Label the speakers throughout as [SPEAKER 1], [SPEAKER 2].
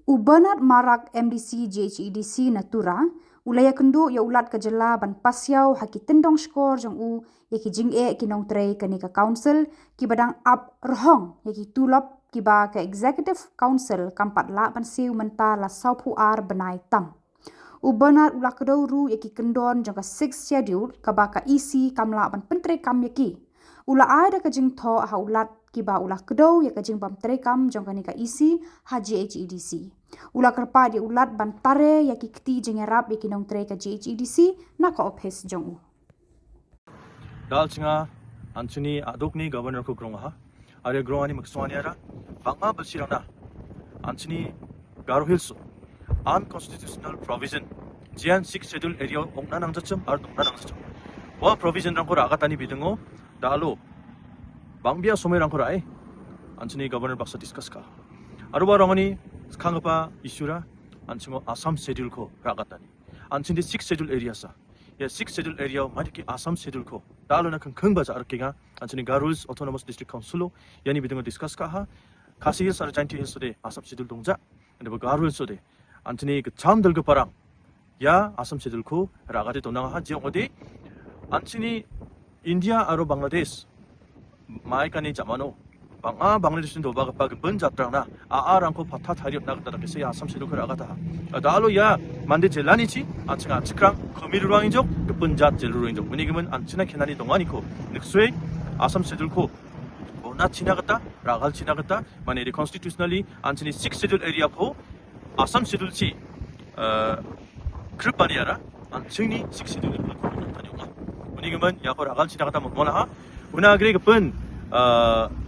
[SPEAKER 1] Ubanat marak MDC JHEDC natura ulaya kendo ya ulat ka jela ban pasiau haki tendong skor jong u yaki jing'e kinong trei kani ka council ki badang up rohong yaki tulap ki ba ka executive council kampat la ban siu menta la saupu ar benai tam. Ubanat ulak kedau ru yaki kendon jong ka 6 schedule ka ba ka isi kamla ban pentre kam yaki. Ula ada ka jing tho ha ulat kiba ulah kedau ya kajing bam terekam jong kani ka isi ha JHEDC. Ulah kerpa di ulat ban tare ya ki keti jeng erap ya kinong tere ka JHEDC na ka ophes jong u.
[SPEAKER 2] Dal chinga Anthony adokni governor ko grong ha. Are grong ani makswani ara bangma basirana Anthony Garo Hills unconstitutional provision jian 6 schedule area ongna nangjachum ar dongna nangjachum. Wa provision rang ko ragatani bidungo dalo Bangbiya somerang korai Anthony governor baksa discuss ka. Aruba rangani kangapa isyura Anthony Assam schedule ko ragatani. Anthony 6 schedule area sa. Ya 6 schedule area madiki Assam schedule ko. Dalo na kang baza arkega Anthony Garuls Autonomous District Council yani bidungo discuss ka ha. Kasi hills ar jainti hills de Assam schedule dongja. Ande ba Garuls de Anthony 그 참들 그 parang ya Assam schedule ko ragati donang ha jiong odi Anthony India aro Bangladesh 마이카니 자마노 방아 방레드신 도바가 빠그 번잡드랑나 아아랑코 파타 타리업 나갔다 그래서 야 삼시도 그라가다 달로 야 만데 젤라니치 아치가 아치크랑 거미르랑이족 그 번잡 젤루랑이족 분위기면 안치나 캐나니 동안이고 늑수에 아삼 세들코 나 지나갔다 라갈 지나갔다 만에 constitutionally 안치니 6 schedule area 코 아삼 세들치 그룹바니아라 안치니 6 schedule 코 나타니오가 분위기면 야고 라갈 지나갔다 뭐나 Una agree kepen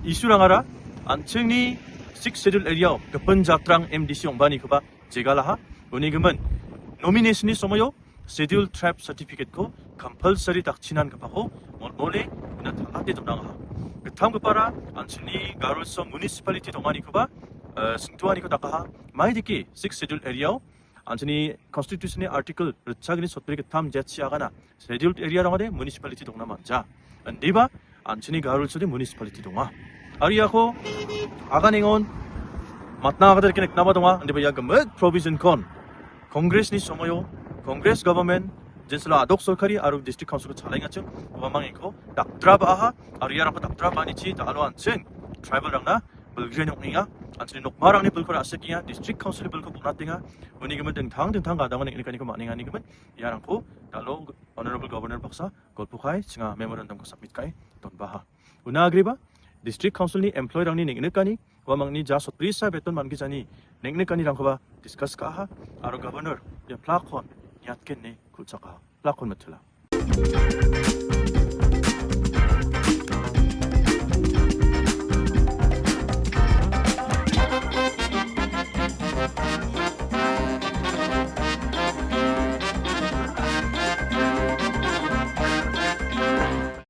[SPEAKER 2] isu rangara anchengni 6 schedule area kepen jatrang MDC ongbani keba jegalaha uni gemen nomination ni somoyo schedule trap certificate ko compulsory dakchinan kepako mole una thagate donanga ketam kepara anchengni garulso municipality dongani keba singtuani ko dakaha maidiki 6 schedule area 안치니 constitution의 article 르차그니 소트리 ketam jet치아가나 scheduled area rangade municipality dongna manja ndiba 안치니 가을소리 municipality 동아 아리아코 아가닝온 맞나가들 이렇게 나바동아 근데 야 그몇 provision 건 congress니 소모요 congress government 진슬라 아독 설카리 아루 district council 차랭아츠 오바망이고 dakdra바하 아리아랑코 dakdra바니치 다로 안친 트라이벌랑나 불그레뇽이가 안치니 녹마랑니 불코라 아세기야 district council 불코 보나띵아 운이기면 등탕 가다만 이니까니까 마닝아니기면 야랑코 달로 honorable governor 박사 골프카이 칭아 메모란덤 ko submit kai donbaha una agriba district council ni employee rangni nengnekani wamangni ja sotrisa beton mangijani nengnekani rangkoba discuss ka ha aro governor ya plakon yatken ne kulchaka plakon matela